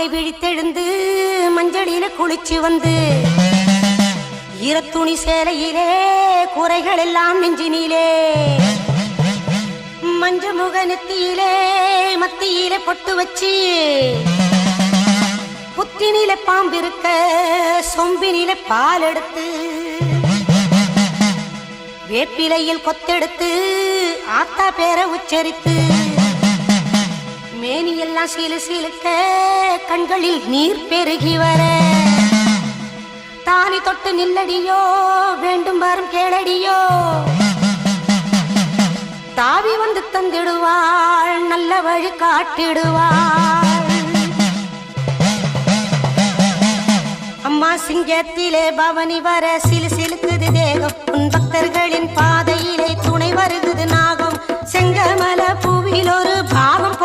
மாலையில விழித்தெழுந்து மஞ்சளில குளிச்சு வந்து ஈரத்துணி சேலையிலே குறைகள் எல்லாம் நெஞ்சினிலே மஞ்ச முக நெத்தியிலே மத்தியிலே பொட்டு வச்சு புத்தினிலே பாம்பிருக்க சொம்பினிலே பால் எடுத்து வேப்பிலையில் கொத்தெடுத்து ஆத்தா பேரை உச்சரித்து மேனியெல்லாம் சீலு சீலுக்க கண்களில் நீர் பெருகி வர தானி தொட்டு நில்லடியோ வேண்டும் வரும் கேளடியோ தாவி வந்து தந்திடுவாள் நல்ல வழி காட்டிடுவாள் அம்மா சிங்கத்திலே பவனி வர சிலு சிலுக்குது தேகம் உன் பக்தர்களின் பாதையிலே துணை வருகுது நாகம் செங்கமல பூவில் ஒரு பாவம்